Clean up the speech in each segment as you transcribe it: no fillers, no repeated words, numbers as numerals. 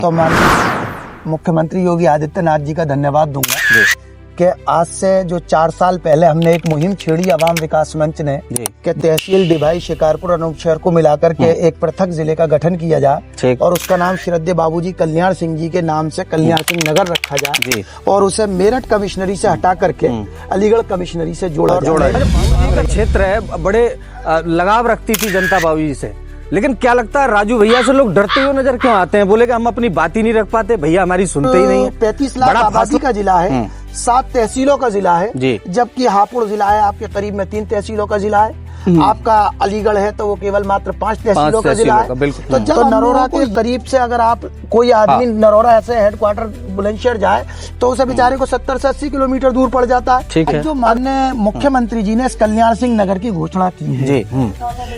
तो माननीय मुख्यमंत्री योगी आदित्यनाथ जी का धन्यवाद दूंगा कि आज से जो 4 साल पहले हमने एक मुहिम छेड़ी अवाम विकास मंच ने कि तहसील डिभाई शिकारपुर अनूप शहर को मिलाकर के एक पृथक जिले का गठन किया जाए और उसका नाम श्रद्धेय बाबूजी कल्याण सिंह जी के नाम से कल्याण सिंह नगर रखा जाए और उसे मेरठ कमिश्नरी से हटा करके अलीगढ़ कमिश्नरी से जोड़ा जाए। क्षेत्र है, बड़े लगाव रखती थी जनता बाबूजी से, लेकिन क्या लगता है राजू भैया से लोग डरते हुए नजर क्यों आते हैं? बोले कि हम अपनी बात ही नहीं रख पाते, भैया हमारी सुनते ही नहीं है। 35 लाख आबादी का जिला है, 7 तहसीलों का जिला है, जबकि हापुड़ जिला है आपके करीब में 3 तहसीलों का जिला है। आपका अलीगढ़ है तो वो केवल मात्र 5 तहसीलों का जिला है। तो जब नरोरा के करीब से अगर आप कोई आदमी नरोरा से हेडक्वार्टर बुलंदशहर जाए तो उसे बेचारे को 70 से 80 किलोमीटर दूर पड़ जाता है। जो माननीय मुख्यमंत्री जी ने इस कल्याण सिंह नगर की घोषणा की है,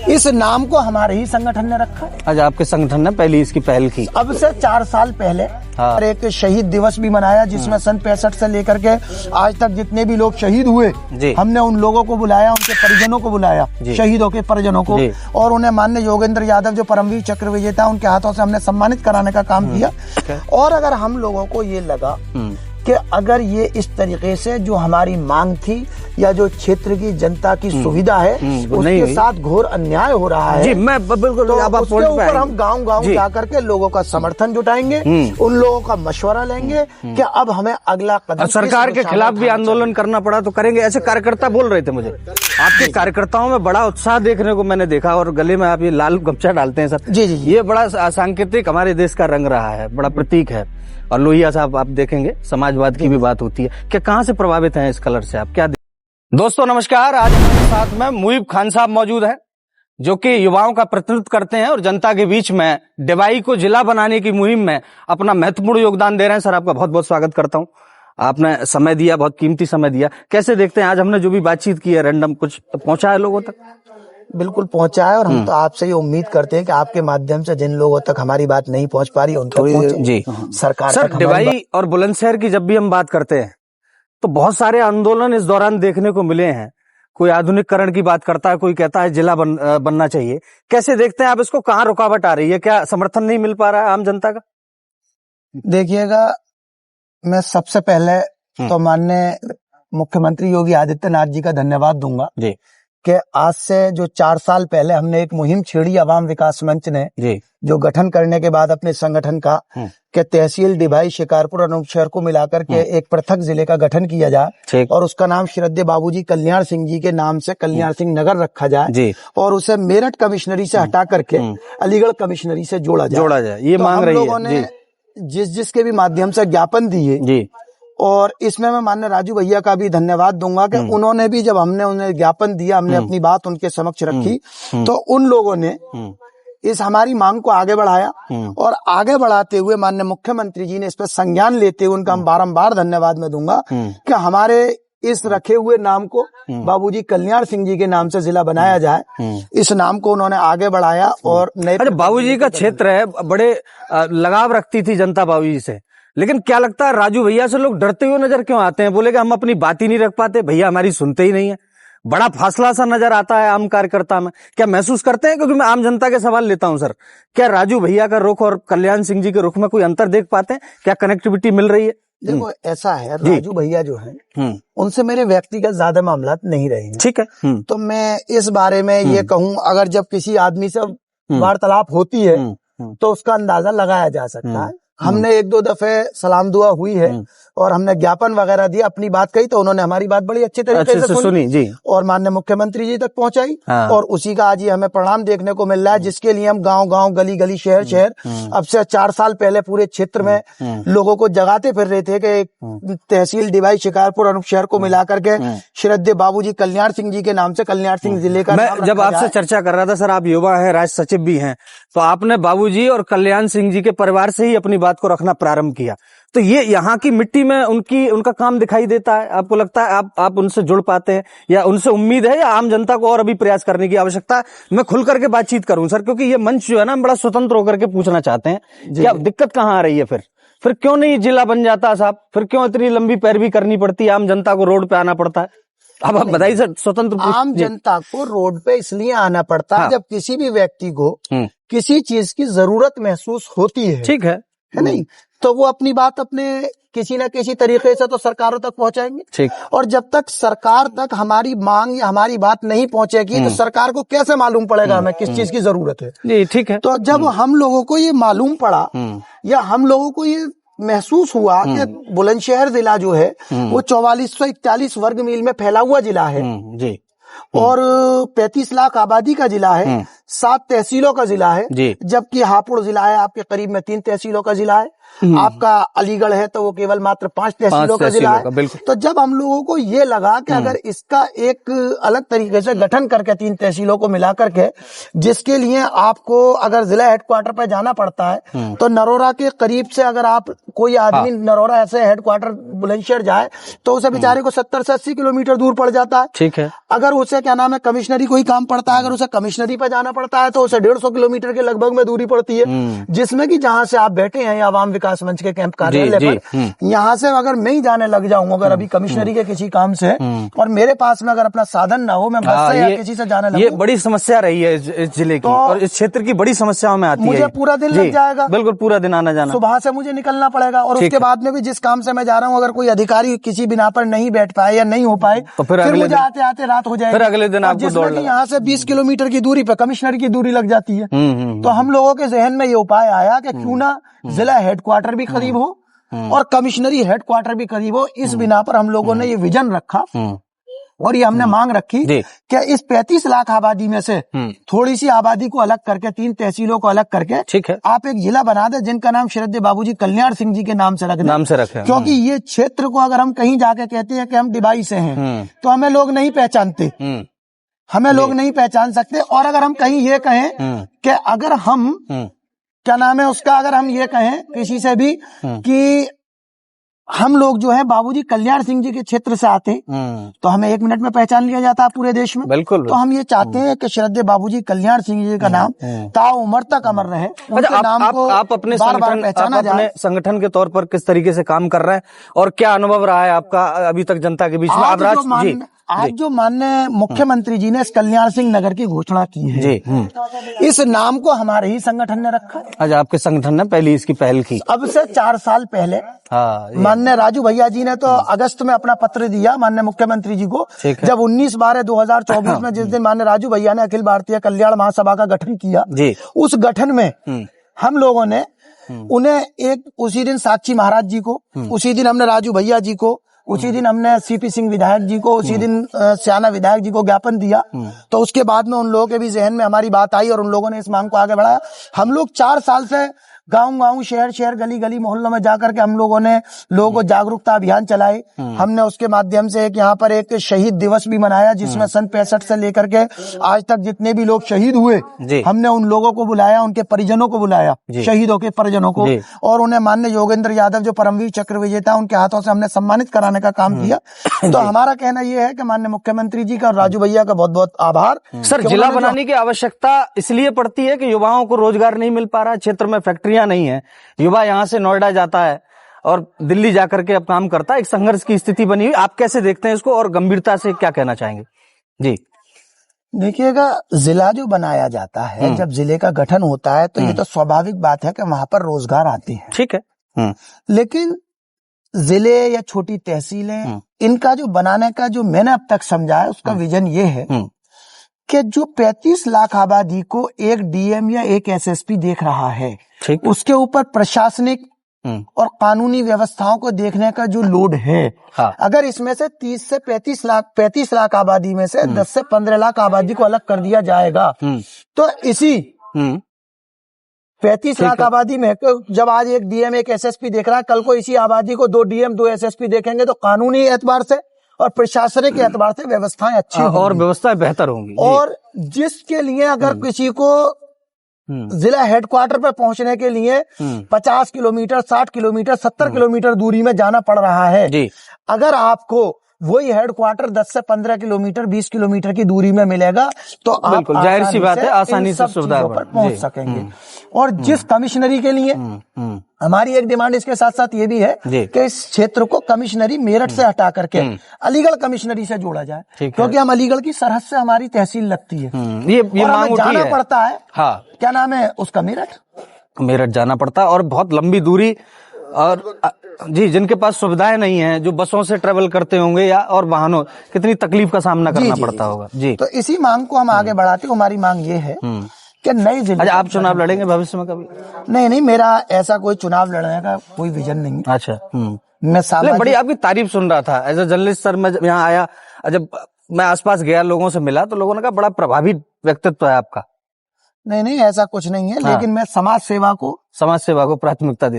इस नाम को हमारे ही संगठन ने रखा है। आज आपके संगठन ने पहले इसकी पहल की। अब से 4 साल पहले और एक शहीद दिवस भी मनाया जिसमें सन 65 से लेकर के आज तक जितने भी लोग शहीद हुए हमने उन लोगों को बुलाया, उनके परिजनों को बुलाया, शहीदों के परिजनों को, और उन्हें माननीय योगेंद्र यादव जो परमवीर चक्र विजेता उनके हाथों से हमने सम्मानित कराने का काम किया। और अगर हम लोगों को ये लगा कि अगर ये इस तरीके से जो हमारी मांग थी या जो क्षेत्र की जनता की सुविधा है उसके साथ घोर अन्याय हो रहा है जी, मैं बिल्कुल तो उसके ऊपर हम गांव-गांव जाकर के लोगों का समर्थन जुटाएंगे, उन लोगों का मशवरा लेंगे कि अब हमें अगला कदम सरकार के खिलाफ भी आंदोलन करना पड़ा तो करेंगे। ऐसे कार्यकर्ता बोल रहे थे मुझे, आपके कार्यकर्ताओं में बड़ा उत्साह देखने को मैंने देखा और गले में आप ये लाल गमछा डालते हैं सर। जी, ये बड़ा सांकेतिक हमारे देश का रंग रहा है, बड़ा प्रतीक है। और लोहिया साहब आप देखेंगे समाजवाद की भी बात होती है, क्या कहाँ से प्रभावित हैं इस कलर से आप क्या? दोस्तों नमस्कार, आज हमारे साथ में मुईब खान साहब मौजूद हैं जो कि युवाओं का प्रतिनिधित्व करते हैं और जनता के बीच में डिवाई को जिला बनाने की मुहिम में अपना महत्वपूर्ण योगदान दे रहे हैं। सर आपका बहुत बहुत स्वागत करता हूं, आपने समय दिया, बहुत कीमती समय दिया। कैसे देखते हैं आज हमने जो भी बातचीत की है, रैंडम कुछ पहुंचा है लोगों तक? बिल्कुल पहुंचा है और हम तो आपसे ये उम्मीद करते हैं कि आपके माध्यम से जिन लोगों तक हमारी बात नहीं पहुंच पा रही उनको जी सरकार सर डिवाई और बुलंदशहर की जब भी हम बात करते हैं तो बहुत सारे आंदोलन इस दौरान देखने को मिले हैं। कोई आधुनिकीकरण की बात करता है, कोई कहता है जिला बनना चाहिए। कैसे देखते हैं आप इसको? कहाँ रुकावट आ रही है? क्या समर्थन नहीं मिल पा रहा है आम जनता का? देखिएगा, मैं सबसे पहले तो माननीय मुख्यमंत्री योगी आदित्यनाथ जी का धन्यवाद दूंगा जी कि आज से जो 4 साल पहले हमने एक मुहिम छेड़ी अवाम विकास मंच ने जो गठन करने के बाद अपने संगठन का कि तहसील डिभाई शिकारपुर अनूप शहर को मिलाकर के एक पृथक जिले का गठन किया जाए और उसका नाम श्रद्धेय बाबूजी कल्याण सिंह जी के नाम से कल्याण सिंह नगर रखा जाए और उसे मेरठ कमिश्नरी से हटा करके अलीगढ़ कमिश्नरी से जोड़ा जाए। ये मांग रही है। लोगों ने जिसके भी माध्यम से ज्ञापन दिए और इसमें मैं माननीय राजू भैया का भी धन्यवाद दूंगा कि उन्होंने भी जब हमने उन्हें ज्ञापन दिया, हमने अपनी बात उनके समक्ष रखी तो उन लोगों ने इस हमारी मांग को आगे बढ़ाया और आगे बढ़ाते हुए माननीय मुख्यमंत्री जी ने इस पर संज्ञान लेते हुए उनका हम बारंबार धन्यवाद मैं दूंगा कि हमारे इस रखे हुए नाम को बाबूजी कल्याण सिंह जी के नाम से जिला बनाया जाए। इस नाम को उन्होंने आगे बढ़ाया और नए बाबूजी का क्षेत्र है, बड़े लगाव रखती थी जनता बाबूजी से, लेकिन क्या लगता है राजू भैया से लोग डरते हुए नजर क्यों आते हैं? बोले कि हम अपनी बात ही नहीं रख पाते, भैया हमारी सुनते ही नहीं है। बड़ा फासला सा नजर आता है आम कार्यकर्ता में, क्या महसूस करते हैं? क्योंकि मैं आम जनता के सवाल लेता हूं सर, क्या राजू भैया का रुख और कल्याण सिंह जी के रुख में कोई अंतर देख पाते हैं? क्या कनेक्टिविटी मिल रही है? देखो ऐसा है, राजू भैया जो है उनसे मेरे व्यक्तिगत ज्यादा मामला नहीं रहे हैं, ठीक है। तो मैं इस बारे में ये कहूँ, अगर जब किसी आदमी से वार्तालाप होती है तो उसका अंदाजा लगाया जा सकता है। हमने 1-2 दफे सलाम दुआ हुई है और हमने ज्ञापन वगैरह दिया, अपनी बात कही तो उन्होंने हमारी बात बड़ी अच्छे तरीके से सुनी जी और माननीय मुख्यमंत्री जी तक पहुंचाई और उसी का आज ये हमें परिणाम देखने को मिल रहा है, जिसके लिए हम गांव-गांव गली-गली शहर-शहर अब से 4 साल पहले पूरे क्षेत्र में लोगों को जगाते फिर रहे थे कि तहसील डिवाई शिकारपुर अनूप शहर को मिलाकर के श्रद्धेय बाबूजी कल्याण सिंह जी के नाम से कल्याण सिंह जिले का मैं जब आपसे चर्चा कर रहा था सर, आप युवा है, राज्य सचिव भी हैं, तो आपने बाबूजी और कल्याण सिंह जी के परिवार से ही अपनी बात को रखना प्रारंभ किया, तो ये यहाँ की मिट्टी में उनका काम दिखाई देता है? आपको लगता है आप उनसे जुड़ पाते हैं या उनसे उम्मीद है या आम जनता को और अभी प्रयास करने की आवश्यकता है? मैं खुल करके बातचीत करूं सर, क्योंकि ये मंच जो है ना, बड़ा स्वतंत्र होकर के पूछना चाहते हैं क्या दिक्कत कहाँ आ रही है? फिर क्यों नहीं जिला बन जाता साहब? फिर क्यों इतनी लंबी पैरवी करनी पड़ती है? आम जनता को रोड पे आना पड़ता है? अब आप बताइए सर, स्वतंत्र आम जनता को रोड पे इसलिए आना पड़ता है जब किसी भी व्यक्ति को किसी चीज की जरूरत महसूस होती है, ठीक है, है नहीं, तो वो अपनी बात अपने किसी न किसी तरीके से तो सरकारों तक पहुंचाएंगे। ठीक। और जब तक सरकार तक हमारी मांग या हमारी बात नहीं पहुंचेगी तो सरकार को कैसे मालूम पड़ेगा हमें किस चीज की जरूरत है। जी ठीक है। तो जब हम लोगों को ये मालूम पड़ा या हम लोगों को ये महसूस हुआ कि बुलंदशहर जिला जो है वो 4441 वर्ग मील में फैला हुआ जिला है जी, और 35 लाख आबादी का जिला है, 7 तहसीलों का जिला है, जबकि हापुड़ जिला है आपके करीब में 3 तहसीलों का जिला है। आपका अलीगढ़ है तो वो केवल मात्र 5 तहसीलों का जिला है। तो जब हम लोगों को ये लगा कि अगर इसका एक अलग तरीके से गठन करके 3 तहसीलों को मिला करके, जिसके लिए आपको अगर जिला हेडक्वार्टर पर जाना पड़ता है तो नरोरा के करीब से अगर आप कोई आदमी नरोरा ऐसे हेडक्वार्टर बुलंदशहर जाए तो उसे बेचारे को 70 से 80 किलोमीटर दूर पड़ जाता है। ठीक है। अगर उसे क्या नाम है कमिश्नरी कोई काम पड़ता है, अगर उसे कमिश्नरी पर जाना पड़ता है तो उसे 150 किलोमीटर के लगभग में दूरी पड़ती है, जिसमें कि जहां से आप बैठे हैं आवाम विकास मंच के कैंप कार्यालय पर, यहाँ से अगर मैं ही जाने लग जाऊं अगर अभी कमिश्नरी के किसी काम से और मेरे पास में अगर अपना साधन ना हो, मैं बस से या किसी से जाने लगूं, ये बड़ी समस्या रही है इस जिले की और इस क्षेत्र की बड़ी समस्याओं में आती है। मुझे पूरा दिन लग जाएगा, बिल्कुल पूरा दिन आना जाना, सुबह से मुझे निकलना पड़ेगा और उसके बाद में भी जिस काम से मैं जा रहा हूँ अगर कोई अधिकारी किसी बिना पर नहीं बैठ पाए या नहीं हो पाए तो फिर मुझे आते आते रात हो जाएगी। फिर अगले दिन आपको दौड़ लगा। यहाँ से 20 किलोमीटर की दूरी पे कमिश्नरी की दूरी लग जाती है। तो हम लोगों के जहन में ये उपाय आया कि क्यों ना जिला हेडक्वार्टर भी करीब हो और कमिश्नरी हेडक्वार्टर भी करीब हो। इस बिना पर हम लोगों ने ये विजन रखा और ये हमने मांग रखी कि इस 35 लाख आबादी में से थोड़ी सी आबादी को अलग करके 3 तहसीलों को अलग करके ठीक है आप एक जिला बना दे जिनका नाम श्रद्धेय बाबूजी कल्याण सिंह जी के नाम से रखें। क्योंकि ये क्षेत्र को अगर हम कहीं जाके कहते हैं कि हम डिबाई से हैं तो हमें लोग नहीं पहचानते, हमें लोग नहीं पहचान सकते। और अगर हम कहीं ये कहें कि अगर हम क्या नाम है उसका, अगर हम ये कहें किसी से भी कि हम लोग जो है बाबूजी कल्याण सिंह जी के क्षेत्र से आते तो हमें 1 मिनट में पहचान लिया जाता है पूरे देश में। बिल्कुल। तो हम ये चाहते हैं कि श्रद्धेय बाबूजी कल्याण सिंह जी का नाम ताउम्र तक अमर रहे। अच्छा, आप अपने संगठन के तौर पर किस तरीके से काम कर रहे हैं और क्या अनुभव रहा है आपका अभी तक जनता के बीच में? आज जो माननीय मुख्यमंत्री जी ने इस कल्याण सिंह नगर की घोषणा की है जी, इस नाम को हमारे ही संगठन ने रखा। अच्छा, आपके संगठन ने पहले इसकी पहल की? अब से 4 साल पहले माननीय राजू भैया जी ने तो अगस्त में अपना पत्र दिया माननीय मुख्यमंत्री जी को, जब 19/12/2024 में जिस दिन माननीय राजू भैया ने अखिल भारतीय कल्याण महासभा का गठन किया, उस गठन में हम लोगों ने उन्हें उसी दिन साक्षी महाराज जी को, उसी दिन हमने राजू भैया जी को, उसी दिन हमने सीपी सिंह विधायक जी को, उसी दिन स्याना विधायक जी को ज्ञापन दिया। तो उसके बाद में उन लोगों के भी जहन में हमारी बात आई और उन लोगों ने इस मांग को आगे बढ़ाया। हम लोग 4 साल से गांव-गांव, शहर-शहर, गली-गली, मोहल्लों में जाकर के हम लोगों ने लोगों को जागरूकता अभियान चलाए। हमने उसके माध्यम से यहाँ पर एक शहीद दिवस भी मनाया जिसमें सन 65 से लेकर के आज तक जितने भी लोग शहीद हुए हमने उन लोगों को बुलाया, उनके परिजनों को बुलाया, शहीदों के परिजनों को, और उन्हें माननीय योगेंद्र यादव जो परमवीर चक्र विजेता उनके हाथों से हमने सम्मानित कराने का काम किया। तो हमारा कहना यह है कि माननीय मुख्यमंत्री जी का और राजू भैया का बहुत बहुत आभार। सर, जिला बनाने की आवश्यकता इसलिए पड़ती है कि युवाओं को रोजगार नहीं मिल पा रहा, क्षेत्र में फैक्ट्रियां नहीं है, युवा यहाँ से नोएडा जाता है और दिल्ली जाकर के अब काम करता है, एक संघर्ष की स्थिति बनी हुई। आप कैसे देखते हैं इसको और गंभीरता से क्या कहना चाहेंगे? जी देखिएगा, जिला जो बनाया जाता है, जब जिले का गठन होता है तो ये तो स्वाभाविक बात है कि वहां पर रोजगार आते हैं, ठीक है। लेकिन जिले या छोटी तहसीलें, इनका जो बनाने का जो मैंने अब तक समझा है उसका विजन ये है कि जो 35 लाख आबादी को एक डीएम या एक एसएसपी देख रहा है, उसके ऊपर प्रशासनिक और कानूनी व्यवस्थाओं को देखने का जो लोड है, अगर इसमें से 30 से 35 लाख आबादी में से 10 से 15 लाख आबादी को अलग कर दिया जाएगा तो इसी 35 लाख आबादी में जब आज एक डीएम एक एसएसपी देख रहा है, कल को इसी आबादी को 2 डीएम 2 एसएसपी देखेंगे तो कानूनी एतबार से और प्रशासनिक के एतबार से व्यवस्थाएं अच्छी होंगी और व्यवस्थाएं बेहतर होंगी। और जिसके लिए अगर किसी को जिला हेडक्वार्टर पर पहुंचने के लिए 50 किलोमीटर, 60 किलोमीटर, 70 किलोमीटर दूरी में जाना पड़ रहा है, अगर आपको वही हेडक्वार्टर 10 से 15 किलोमीटर, 20 किलोमीटर की दूरी में मिलेगा तो आप जाहिर सी बात है आसानी से सुविधा पर पहुंच सकेंगे। और जिस कमिश्नरी के लिए हमारी एक डिमांड इसके साथ साथ ये भी है कि इस क्षेत्र को कमिश्नरी मेरठ से हटा करके अलीगढ़ कमिश्नरी से जोड़ा जाए, क्योंकि हम अलीगढ़ की सरहद से हमारी तहसील लगती है, ये और हमें जाना पड़ता है, क्या नाम है उसका, मेरठ। मेरठ जाना पड़ता और बहुत लंबी दूरी, और जी जिनके पास सुविधाएं नहीं है, जो बसों से ट्रेवल करते होंगे या और वाहनों, कितनी तकलीफ का सामना करना पड़ता होगा। जी, तो इसी मांग को हम आगे बढ़ाते हैं। हमारी मांग ये है कि नए जिले। अच्छा, आप चुनाव लड़ेंगे भविष्य में कभी? नहीं, मेरा ऐसा कोई चुनाव लड़ने का कोई विजन नहीं। अच्छा, मैं सामाजिक, बड़ी आपकी तारीफ सुन रहा था एज ए जर्नलिस्ट सर। मैं यहाँ आया, जब मैं आसपास गया, लोगों से मिला, तो लोगों ने कहा बड़ा प्रभावी व्यक्तित्व है आपका। नहीं, ऐसा कुछ नहीं है। लेकिन मैं समाज सेवा को प्राथमिकता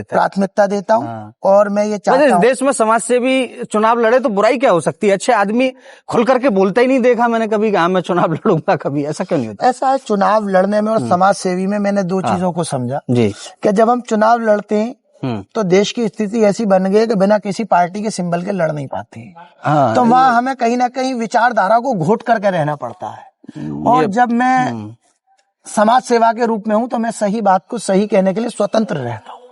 देता हूँ। और मैं ये चाहता हूँ, देश में समाज सेवी चुनाव लड़े तो बुराई क्या हो सकती है? अच्छे आदमी खुल करके बोलता ही नहीं देखा मैंने कभी कि हाँ मैं चुनाव लड़ूंगा कभी, ऐसा क्यों नहीं होता? ऐसा है, चुनाव लड़ने में और समाज सेवी में मैंने दो चीजों को समझा जी, कि जब हम चुनाव लड़ते हैं तो देश की स्थिति ऐसी बन गई कि बिना किसी पार्टी के सिंबल के लड़ नहीं पाते हैं। तो वहाँ हमें कहीं ना कहीं विचारधारा को घोट करके रहना पड़ता है। और जब मैं समाज सेवा के रूप में हूँ तो मैं सही बात को सही कहने के लिए स्वतंत्र रहता हूँ।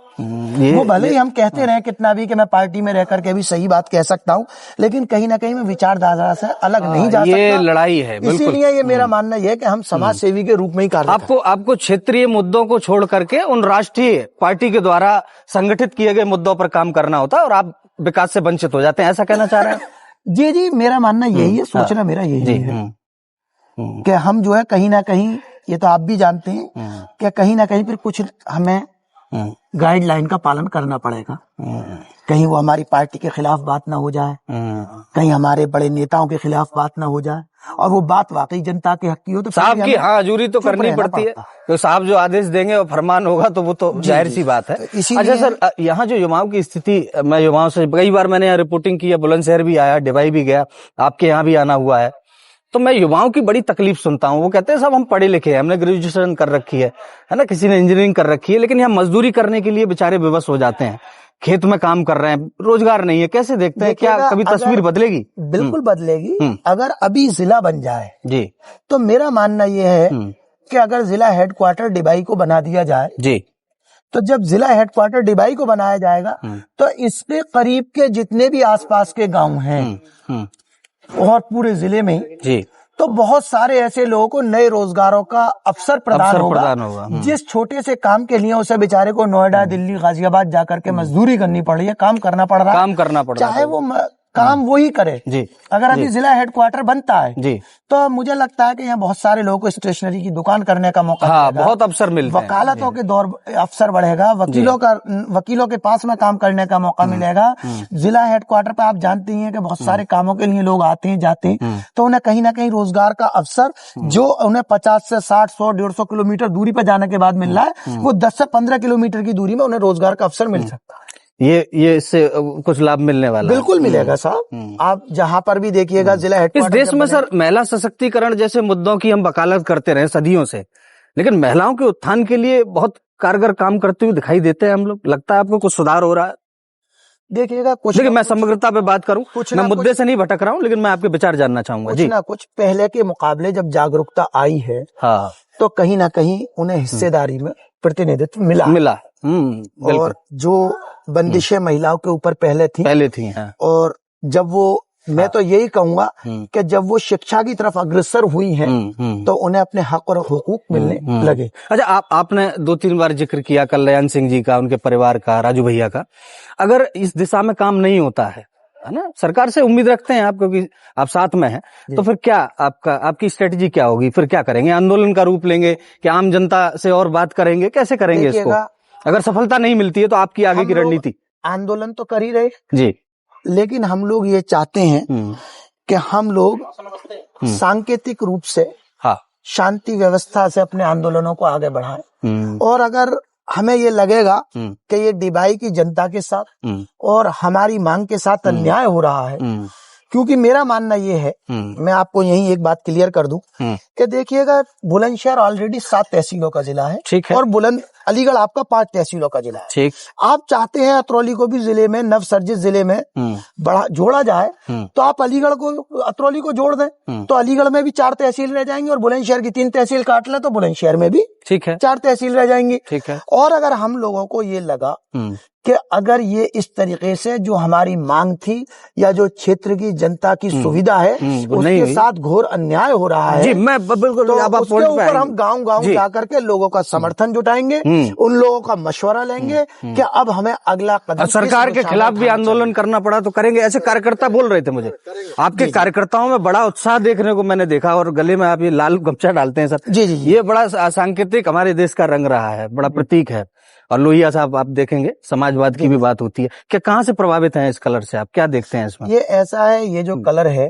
वो भले ही हम कहते रहे कितना भी कि मैं पार्टी में रह करके भी सही बात कह सकता हूँ, लेकिन कहीं ना कहीं मैं विचारधारा से अलग नहीं जा सकता। ये लड़ाई है। इसीलिए ये मेरा मानना ये है कि हम समाज सेवी के रूप में ही कार्य आपको क्षेत्रीय मुद्दों को छोड़ करके उन राष्ट्रीय पार्टी के द्वारा संगठित किए गए मुद्दों पर काम करना होता है और आप विकास से वंचित हो जाते हैं, ऐसा कहना चाह रहे हैं? जी, मेरा मानना यही है, सोचना मेरा यही है कि हम जो है कहीं ना कहीं, ये तो आप भी जानते हैं कि कहीं ना कहीं फिर कुछ हमें गाइडलाइन का पालन करना पड़ेगा। कहीं वो हमारी पार्टी के खिलाफ बात ना हो जाए, कहीं हमारे बड़े नेताओं के खिलाफ बात ना हो जाए, और वो बात वाकई जनता के हक की हो तो साहब की हजूरी तो करनी पड़ती है। तो साहब जो आदेश देंगे और फरमान होगा तो वो तो जाहिर सी बात है। अच्छा सर, यहाँ जो युवाओं की स्थिति, मैं युवाओं से कई बार मैंने यहाँ रिपोर्टिंग की है, बुलंदशहर भी आया, डिवाई भी गया, आपके यहाँ भी आना हुआ है, तो मैं युवाओं की बड़ी तकलीफ सुनता हूँ। वो कहते हैं साहब हम पढ़े लिखे हैं, हमने ग्रेजुएशन कर रखी है ना, किसी ने इंजीनियरिंग कर रखी है, लेकिन यहाँ मजदूरी करने के लिए बेचारे विवश हो जाते हैं, खेत में काम कर रहे हैं, रोजगार नहीं है। कैसे देखते हैं, क्या कभी तस्वीर बदलेगी? बिल्कुल बदलेगी। अगर अभी जिला बन जाए जी, तो मेरा मानना यह है कि अगर जिला हेडक्वार्टर डिबाई को बना दिया जाए जी, तो जब जिला हेडक्वार्टर डिबाई को बनाया जाएगा तो इसके करीब के जितने भी आसपास के गांव हैं और पूरे जिले में जी, तो बहुत सारे ऐसे लोगों को नए रोजगारों का अवसर प्रदान होगा। जिस छोटे से काम के लिए उसे बेचारे को नोएडा, दिल्ली, गाजियाबाद जाकर के मजदूरी करनी पड़ रही है, काम करना पड़ रहा है, चाहे वो काम वो ही करे जी। अगर अभी जिला हेडक्वार्टर बनता है जी, तो मुझे लगता है कि यहाँ बहुत सारे लोगों को स्टेशनरी की दुकान करने का मौका मिलेगा, बहुत अवसर मिलता है, वकालतों के दौर अवसर बढ़ेगा, वकीलों के पास में काम करने का मौका मिलेगा। जिला हेडक्वार्टर पे आप जानते ही हैं कि बहुत सारे कामों के लिए लोग आते हैं जाते हैं, तो उन्हें कहीं ना कहीं रोजगार का अवसर जो उन्हें 50 से 60, 100, 150 किलोमीटर दूरी पर जाने के बाद मिल रहा है, वो 10 से 15 किलोमीटर की दूरी में उन्हें रोजगार का अवसर मिल सकता है। ये इससे कुछ लाभ मिलने वाला बिल्कुल मिलेगा साहब। आप जहां पर भी देखिएगा जिला हेडक्वार्टर। इस देश में सर महिला सशक्तिकरण जैसे मुद्दों की हम वकालत करते रहे सदियों से, लेकिन महिलाओं के उत्थान के लिए बहुत कारगर काम करते हुए दिखाई देते हैं हम लोग। लगता है आपको कुछ सुधार हो रहा है? देखिएगा कुछ, देखिए मैं समग्रता पे बात करूं, मैं मुद्दे से नहीं भटक रहा हूं, लेकिन मैं आपके विचार जानना चाहूंगा जी। कुछ पहले के मुकाबले जब जागरूकता आई है तो कहीं ना कहीं उन्हें हिस्सेदारी में प्रतिनिधित्व मिला। और जो बंदिशें महिलाओं के ऊपर पहले थी और जब वो, मैं तो यही कहूंगा कि जब वो शिक्षा की तरफ अग्रसर हुई हैं तो उन्हें अपने हक और हुकूक मिलने लगे। अच्छा, आपने 2-3 बार जिक्र किया कल्याण सिंह जी का, उनके परिवार का, राजू भैया का। अगर इस दिशा में काम नहीं होता है ना, सरकार से उम्मीद रखते हैं आप क्योंकि आप साथ में हैं, तो फिर क्या आपकी स्ट्रेटेजी क्या होगी? फिर क्या करेंगे? आंदोलन का रूप लेंगे कि आम जनता से और बात करेंगे? कैसे करेंगे इसको? अगर सफलता नहीं मिलती है तो आपकी आगे की रणनीति? आंदोलन तो कर ही रहे जी, लेकिन हम लोग ये चाहते हैं कि हम लोग सांकेतिक रूप से शांति व्यवस्था से अपने आंदोलनों को आगे बढ़ाएं। और अगर हमें ये लगेगा कि ये डिबाई की जनता के साथ और हमारी मांग के साथ अन्याय हो रहा है, क्योंकि मेरा मानना ये है, मैं आपको यही एक बात क्लियर कर दूं कि देखिएगा बुलंदशहर ऑलरेडी 7 तहसीलों का जिला है और अलीगढ़ आपका 5 तहसीलों का जिला है। आप चाहते हैं अतरौली को भी जिले में, नवसर्जित जिले में बड़ा जोड़ा जाए, तो आप अलीगढ़ को, अतरौली को जोड़ दें तो अलीगढ़ में भी 4 तहसील रह जाएंगे, और बुलंदशहर की 3 तहसील काट लें तो बुलंदशहर में भी 4 तहसील रह जाएंगी। और अगर हम लोगों को ये लगा कि अगर ये इस तरीके से जो हमारी मांग थी या जो क्षेत्र की जनता की सुविधा है उसके साथ घोर अन्याय हो रहा है जी, मैं बिल्कुल तो उसके ऊपर हम गांव-गांव जाकर के लोगों का समर्थन जुटाएंगे, उन लोगों का मशवरा लेंगे कि अब हमें अगला कदम सरकार के खिलाफ भी आंदोलन करना पड़ा तो करेंगे। ऐसे कार्यकर्ता बोल रहे थे मुझे, आपके कार्यकर्ताओं में बड़ा उत्साह देखने को मैंने देखा और गले में आप ये लाल गमछा डालते हैं सर। जी, ये बड़ा सांकेतिक हमारे देश का रंग रहा है, बड़ा प्रतीक है। और लोहिया साहब आप देखेंगे समाजवाद की भी बात होती है, क्या कहाँ से प्रभावित हैं इस कलर से, आप क्या देखते हैं इसमें? ये ऐसा है, ये जो कलर है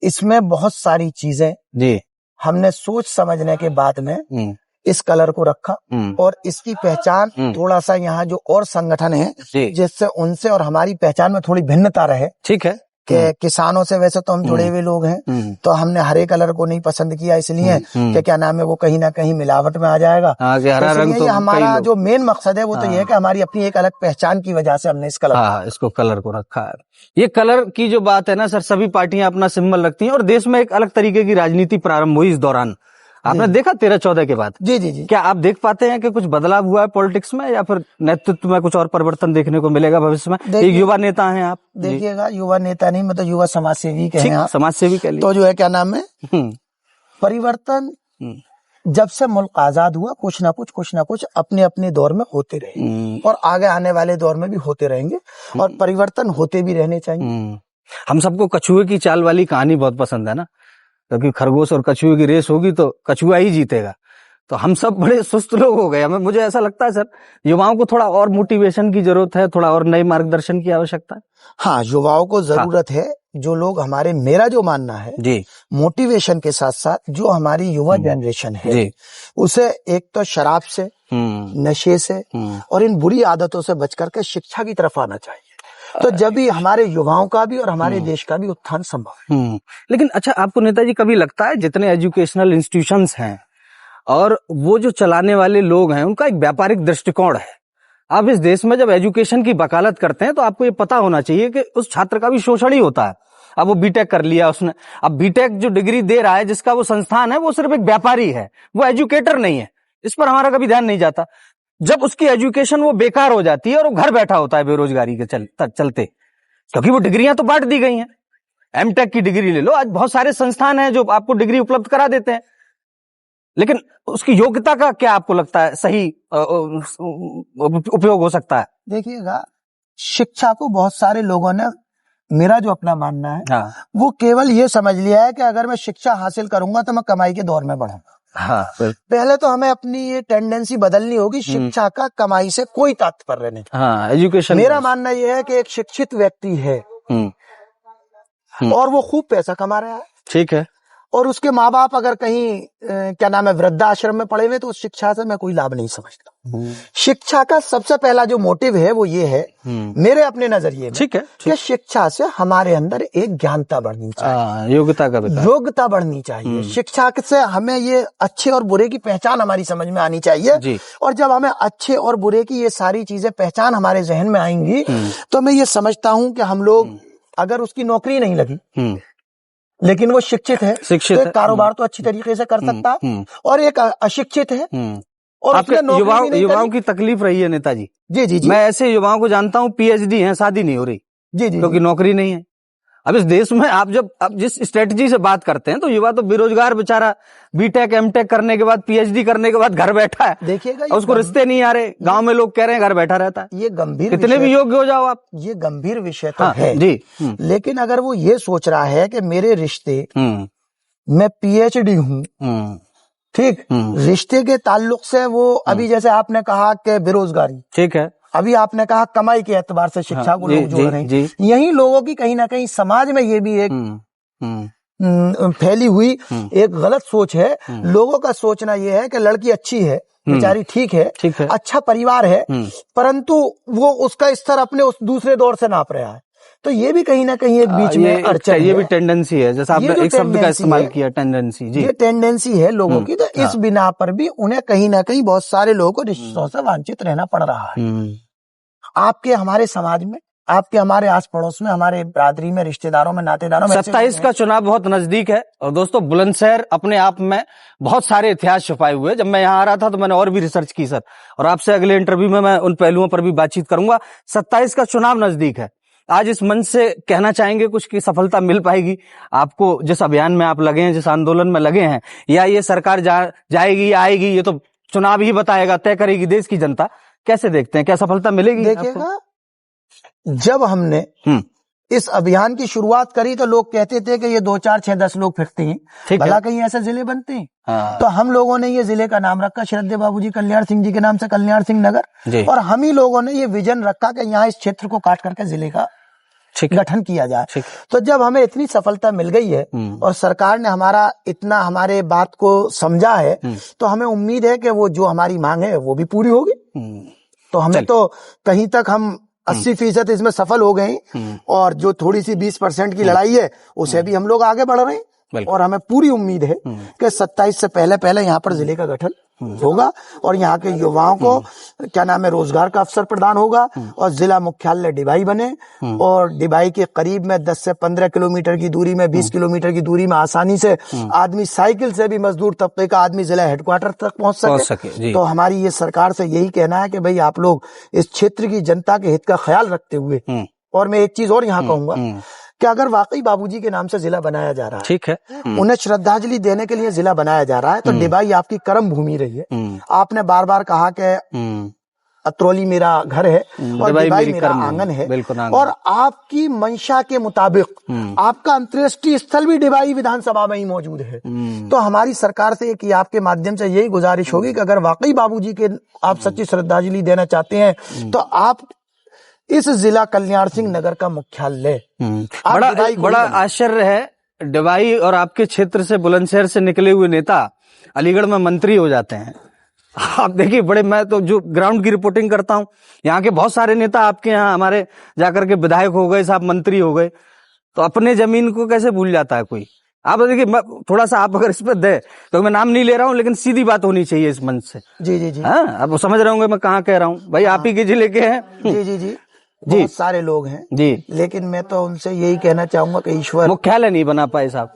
इसमें बहुत सारी चीजें जी हमने सोच समझने के बाद में इस कलर को रखा और इसकी पहचान थोड़ा सा यहाँ जो और संगठन है जिससे उनसे और हमारी पहचान में थोड़ी भिन्नता रहे। ठीक है कि किसानों से वैसे तो हम जुड़े हुए लोग हैं तो हमने हरे कलर को नहीं पसंद किया इसलिए कि क्या नाम है वो कहीं ना कहीं मिलावट में आ जाएगा। हरा रंग तो हमारा जो मेन मकसद है वो तो ये है कि हमारी अपनी एक अलग पहचान की वजह से हमने इस कलर इसको कलर को रखा है। ये कलर की जो बात है ना सर, सभी पार्टियां अपना सिंबल रखती हैं और देश में एक अलग तरीके की राजनीति प्रारंभ हुई इस दौरान। आपने देखा 13-14 के बाद? जी जी जी। क्या आप देख पाते हैं कि कुछ बदलाव हुआ है पॉलिटिक्स में या फिर नेतृत्व में कुछ और परिवर्तन देखने को मिलेगा भविष्य में? एक युवा नेता हैं आप। देखिएगा, युवा नेता नहीं मतलब युवा समाज सेवी के हैं आप। समाज सेवी के लिए तो जो है क्या नाम है परिवर्तन जब से मुल्क आजाद हुआ कुछ ना कुछ अपने अपने दौर में होते रहे और आगे आने वाले दौर में भी होते रहेंगे और परिवर्तन होते भी रहने चाहिए। हम सबको कछुए की चाल वाली कहानी बहुत पसंद है ना, क्योंकि खरगोश और कछुए की रेस होगी तो कछुआ ही जीतेगा। तो हम सब बड़े सुस्त लोग हो गए। हमें मुझे ऐसा लगता है सर युवाओं को थोड़ा और मोटिवेशन की जरूरत है, थोड़ा और नए मार्गदर्शन की आवश्यकता है। हाँ, युवाओं को जरूरत है। जो लोग हमारे, मेरा जो मानना है जी, मोटिवेशन के साथ साथ जो हमारी युवा जनरेशन है उसे एक तो शराब से, नशे से और इन बुरी आदतों से बच करके शिक्षा की तरफ आना चाहिए। तो जब भी हमारे युवाओं का भी और हमारे देश का भी उत्थान संभव है। लेकिन अच्छा, आपको नेताजी कभी लगता है जितने एजुकेशनल इंस्टीट्यूशंस हैं और वो जो चलाने वाले लोग हैं उनका एक व्यापारिक दृष्टिकोण है? आप इस देश में जब एजुकेशन की वकालत करते हैं तो आपको ये पता होना चाहिए कि उस छात्र का भी शोषण ही होता है। अब वो बीटेक कर लिया उसने, अब बीटेक जो डिग्री दे रहा है जिसका वो संस्थान है वो सिर्फ एक व्यापारी है, वो एजुकेटर नहीं है। इस पर हमारा कभी ध्यान नहीं जाता। जब उसकी एजुकेशन वो बेकार हो जाती है और वो घर बैठा होता है बेरोजगारी के चलते, क्योंकि वो डिग्रियां तो बांट दी गई हैं। एमटेक की डिग्री ले लो, आज बहुत सारे संस्थान हैं जो आपको डिग्री उपलब्ध करा देते हैं, लेकिन उसकी योग्यता का क्या आपको लगता है सही उपयोग हो सकता है? देखिएगा, शिक्षा को बहुत सारे लोगों ने, मेरा जो अपना मानना है वो केवल ये समझ लिया है कि अगर मैं शिक्षा हासिल करूंगा तो मैं कमाई के दौर में बढ़ूंगा। पहले तो हमें अपनी ये टेंडेंसी बदलनी होगी। शिक्षा का कमाई से कोई तात्पर्य नहीं। एजुकेशन, मेरा मानना यह है कि एक शिक्षित व्यक्ति है और वो खूब पैसा कमा रहा है, ठीक है, और उसके माँ बाप अगर कहीं क्या नाम है वृद्धाश्रम में पड़े हुए तो उस शिक्षा से मैं कोई लाभ नहीं समझता। शिक्षा का सबसे पहला जो मोटिव है वो ये है मेरे अपने नजरिए में, ठीक है, कि शिक्षा से हमारे अंदर एक ज्ञानता बढ़नी चाहिए, योग्यता बढ़नी चाहिए। शिक्षा से हमें ये अच्छे और बुरे की पहचान हमारी समझ में आनी चाहिए और जब हमें अच्छे और बुरे की ये सारी चीजें पहचान हमारे जहन में आएंगी तो मैं ये समझता हूँ कि हम लोग, अगर उसकी नौकरी नहीं लगी लेकिन वो शिक्षित है तो एक कारोबार तो अच्छी तरीके से कर सकता है, और एक अशिक्षित है और आपके युवाओं की तकलीफ रही है नेताजी। जी, मैं ऐसे युवाओं को जानता हूँ पीएचडी हैं, शादी नहीं हो रही क्योंकि नौकरी नहीं है। अब इस देश में आप जिस स्ट्रेटजी से बात करते हैं तो युवा तो बेरोजगार बेचारा, बीटेक एमटेक करने के बाद पीएचडी करने के बाद घर बैठा है। देखिएगा, उसको रिश्ते नहीं आ रहे, गांव में लोग कह रहे हैं घर बैठा रहता है। ये गंभीर, कितने भी योग्य हो जाओ आप, ये गंभीर विषय तो है जी। लेकिन अगर वो ये सोच रहा है कि मेरे रिश्ते, मैं पीएचडी हूँ, ठीक, रिश्ते के ताल्लुक से वो, अभी जैसे आपने कहा कि बेरोजगारी, ठीक है, अभी आपने कहा कमाई के एतबार से शिक्षा को लोग जोड़ रहे हैं। यही लोगों की कहीं ना कहीं समाज में ये भी एक फैली हुई एक गलत सोच है। लोगों का सोचना ये है कि लड़की अच्छी है, बेचारी ठीक है, अच्छा परिवार है, परंतु वो उसका स्तर अपने उस दूसरे दौर से नाप रहा है। तो ये भी कहीं ना कहीं एक बीच में अड़चन है। ये भी टेंडेंसी है, जैसा आपने एक शब्द का इस्तेमाल किया, टेंडेंसी जी, ये टेंडेंसी है लोगों की। तो इस बिना पर भी उन्हें कहीं ना कहीं बहुत सारे लोगों को रिश्तों से वांछित रहना पड़ रहा है। आपके हमारे समाज में आपके हमारे आस पड़ोस में, हमारे बिरादरी में, रिश्तेदारों में, नातेदारों में। 27 का चुनाव बहुत नजदीक है और दोस्तों बुलंदशहर अपने आप में बहुत सारे इतिहास छुपाए हुए। जब मैं यहाँ आ रहा था तो मैंने और भी रिसर्च की सर, और आपसे अगले इंटरव्यू में मैं उन पहलुओं पर भी बातचीत करूंगा। 27 का चुनाव नजदीक है, आज इस मंच से कहना चाहेंगे कुछ की सफलता मिल पाएगी आपको जिस अभियान में आप लगे हैं, जिस आंदोलन में लगे हैं, या ये सरकार जाएगी या आएगी ये तो चुनाव ही बताएगा, तय करेगी देश की जनता। कैसे देखते हैं, क्या सफलता मिलेगी? देखिएगा, जब हमने इस अभियान की शुरुआत करी तो लोग कहते थे कि ये 2, 4, 6, 10 लोग फिरते हैं, भला कहीं ऐसे जिले बनते हैं। हाँ। तो हम लोगों ने ये जिले का नाम रखा श्रद्धेय बाबूजी कल्याण सिंह जी के नाम से कल्याण सिंह नगर, और हम ही लोगों ने ये विजन रखा कि यहाँ इस क्षेत्र को काट करके जिले का गठन किया जाए। तो जब हमें इतनी सफलता मिल गई है और सरकार ने हमारे बात को समझा है, तो हमें उम्मीद है कि वो जो हमारी मांग है वो भी पूरी होगी। तो हमें तो कहीं तक हम 80% इसमें सफल हो गए, और जो थोड़ी सी 20% की लड़ाई है उसे भी हम लोग आगे बढ़ रहे हैं, और हमें पूरी उम्मीद है कि 27 से पहले यहाँ पर जिले का गठन होगा, और यहाँ के युवाओं को क्या नाम है, रोजगार का अवसर प्रदान होगा, और जिला मुख्यालय डिबाई बने, और डिबाई के करीब में 10 से 15 किलोमीटर की दूरी में, 20 किलोमीटर की दूरी में आसानी से आदमी, साइकिल से भी मजदूर तबके का आदमी जिला हेडक्वार्टर तक पहुंच सके। तो हमारी ये सरकार से यही कहना है कि भाई आप लोग इस क्षेत्र की जनता के हित का ख्याल रखते हुए, और मैं एक चीज और यहाँ कहूंगा कि अगर वाकई बाबूजी के नाम से जिला बनाया जा रहा है, ठीक है, उन्हें श्रद्धांजलि देने के लिए जिला बनाया जा रहा है, तो डिबाई आपकी कर्म भूमि रही है। आपने बार बार कहा कि अतरौली मेरा घर है और डिबाई मेरा आंगन है, और आपकी मंशा के मुताबिक आपका अंत्येष्टि स्थल भी डिबाई विधानसभा में ही मौजूद है। तो हमारी सरकार से कि आपके माध्यम से यही गुजारिश होगी कि अगर वाकई बाबूजी के आप सच्ची श्रद्धांजलि देना चाहते हैं, तो आप इस जिला कल्याण सिंह नगर का मुख्यालय, बड़ा आश्चर्य है, डिबाई और आपके क्षेत्र से, बुलंदशहर से निकले हुए नेता अलीगढ़ में मंत्री हो जाते हैं। आप देखिए, मैं तो जो ग्राउंड की रिपोर्टिंग करता हूँ, यहाँ के बहुत सारे नेता आपके यहाँ हमारे जाकर के विधायक हो गए, साहब मंत्री हो गए, तो अपने जमीन को कैसे भूल जाता है कोई? आप देखिए, थोड़ा सा आप अगर इस पर दे, तो मैं नाम नहीं ले रहा हूँ, लेकिन सीधी बात होनी चाहिए इस मंच से। जी। हाँ, आप समझ रहे होंगे मैं कहाँ कह रहा हूँ, भाई आप ही के जिले के हैं। जी। बहुत सारे लोग हैं जी, लेकिन मैं तो उनसे यही कहना चाहूंगा कि ईश्वर मुख्यालय नहीं बना पाए साहब,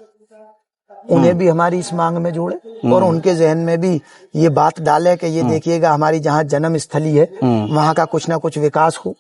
उन्हें भी हमारी इस मांग में जोड़े, और उनके जहन में भी ये बात डाले कि ये देखिएगा हमारी जहाँ जन्म स्थली है वहाँ का कुछ ना कुछ विकास हो।